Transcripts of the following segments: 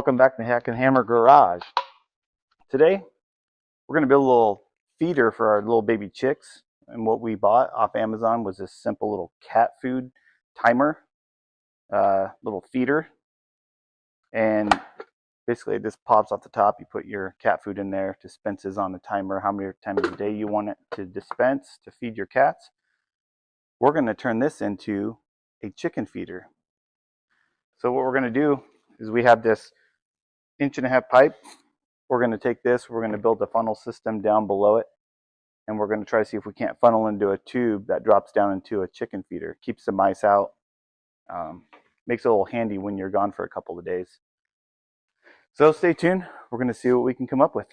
welcome back to Hack&Hammer Garage. Today we're going to build a little feeder for our little baby chicks, and what we bought off Amazon was this simple little cat food timer, little feeder, and basically it just pops off the top. You put your cat food in there, dispenses on the timer how many times a day you want it to dispense to feed your cats. We're going to turn this into a chicken feeder. So what we're going to do is we have this 1.5-inch pipe. We're going to take this, we're going to build a funnel system down below it, and we're going to try to see if we can't funnel into a tube that drops down into a chicken feeder. Keeps the mice out, makes it a little handy when you're gone for a couple of days. So stay tuned, we're going to see what we can come up with.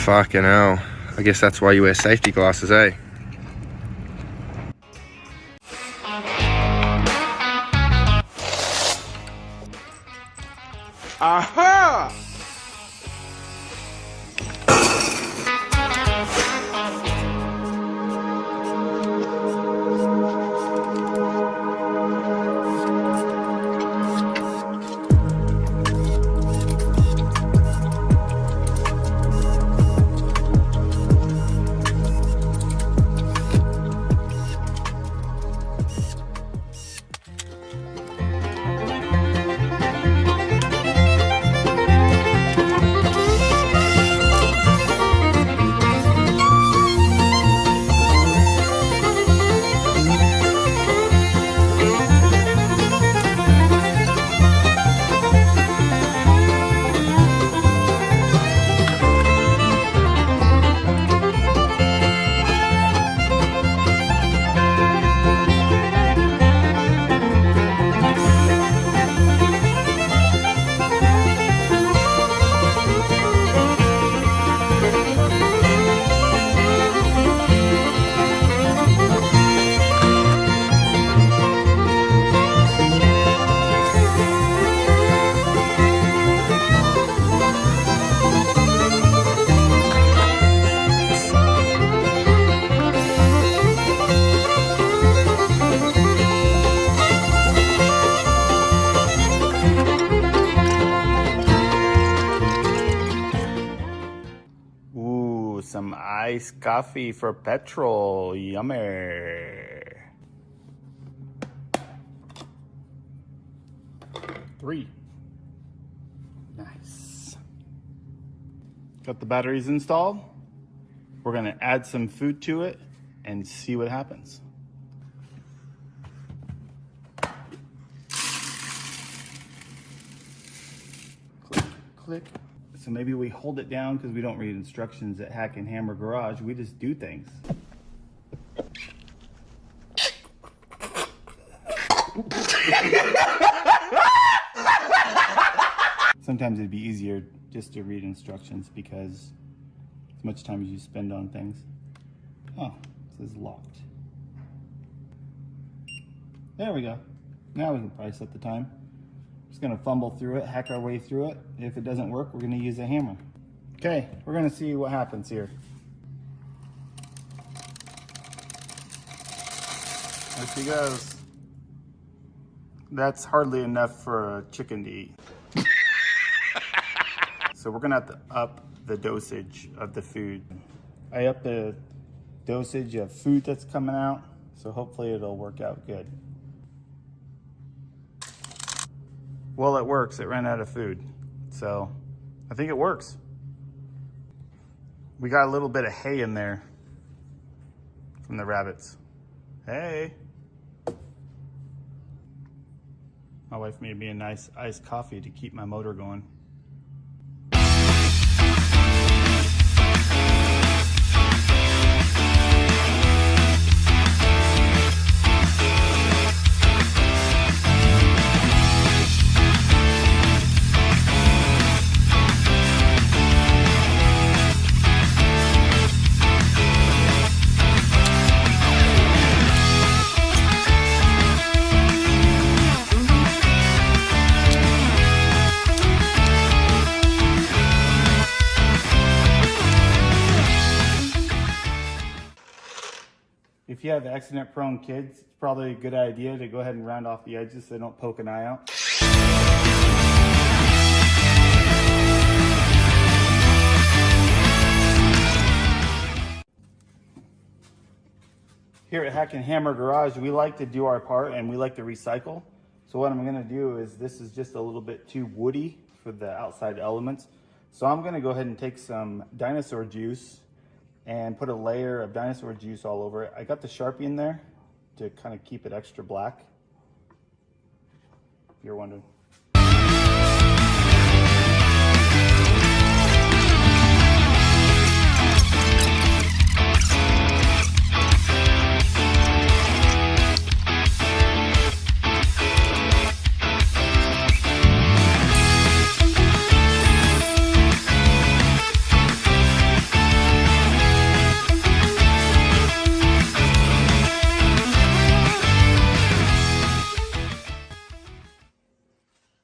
Fucking hell. I guess that's why you wear safety glasses, eh? Aha! Some iced coffee for petrol. Yummy. Three. Nice. Got the batteries installed. We're going to add some food to it and see what happens. Click, click. So maybe we hold it down because we don't read instructions at Hack&Hammer Garage. We just do things. Sometimes it'd be easier just to read instructions because as much time as you spend on things. Oh, this is locked. There we go. Now we can probably set the time. Just gonna fumble through it, hack our way through it. If it doesn't work, we're gonna use a hammer. Okay, we're gonna see what happens here. There she goes. That's hardly enough for a chicken to eat. So we're gonna have to up the dosage of the food. I upped the dosage of food that's coming out, so hopefully it'll work out good. Well, it works. It ran out of food. So I think it works. We got a little bit of hay in there from the rabbits. Hey. My wife made me a nice iced coffee to keep my motor going. have accident-prone kids, it's probably a good idea to go ahead and round off the edges so they don't poke an eye out. Here at Hack&Hammer Garage, we like to do our part and we like to recycle. So what I'm gonna do is, this is just a little bit too woody for the outside elements. So I'm gonna go ahead and take some dinosaur juice and put a layer of dinosaur juice all over it. I got the Sharpie in there to kind of keep it extra black, if you're wondering.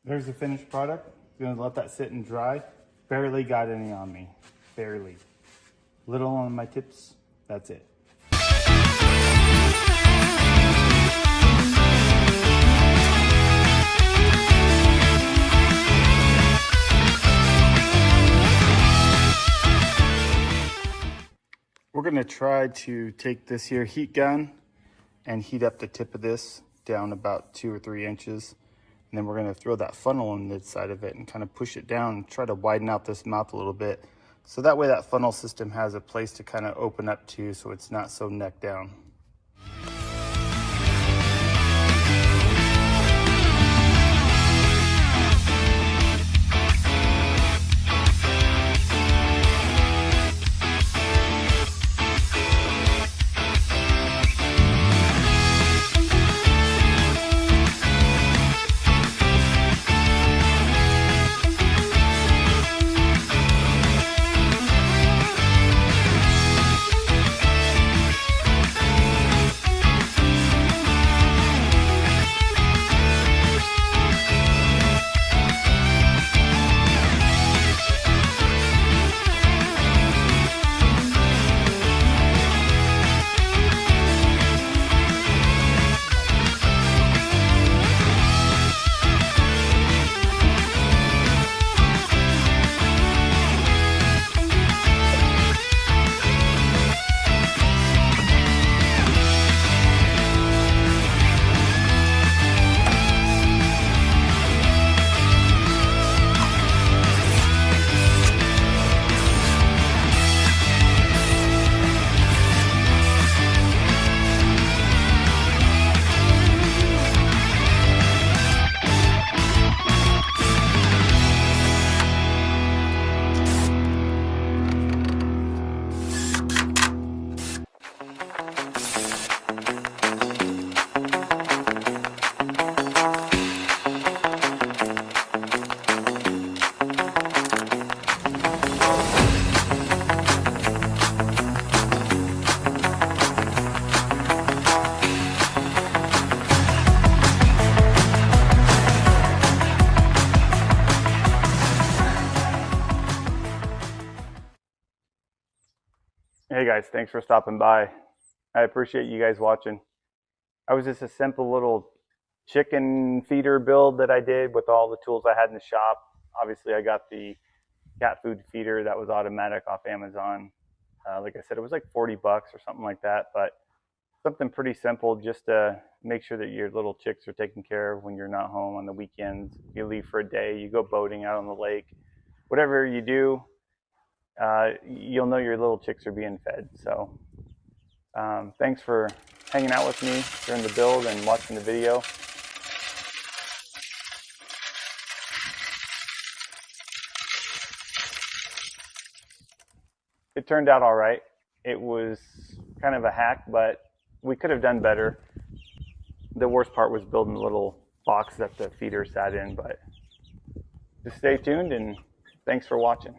There's the finished product. I'm gonna let that sit and dry. Barely got any on me, barely. Little on my tips, that's it. We're gonna try to take this here heat gun and heat up the tip of this down about 2 or 3 inches. And then we're gonna throw that funnel on the side of it and kind of push it down and try to widen out this mouth a little bit. So that way that funnel system has a place to kind of open up to, so it's not so neck down. Hey guys, thanks for stopping by. I appreciate you guys watching. I was just a simple little chicken feeder build that I did with all the tools I had in the shop. Obviously I got the cat food feeder that was automatic off Amazon. Like I said, it was like 40 bucks or something like that, but something pretty simple just to make sure that your little chicks are taken care of when you're not home on the weekends. You leave for a day, you go boating out on the lake, whatever you do, you'll know your little chicks are being fed. So thanks for hanging out with me during the build and watching the video. It turned out all right. It was kind of a hack, but we could have done better. The worst part was building the little box that the feeder sat in, but just stay tuned and thanks for watching.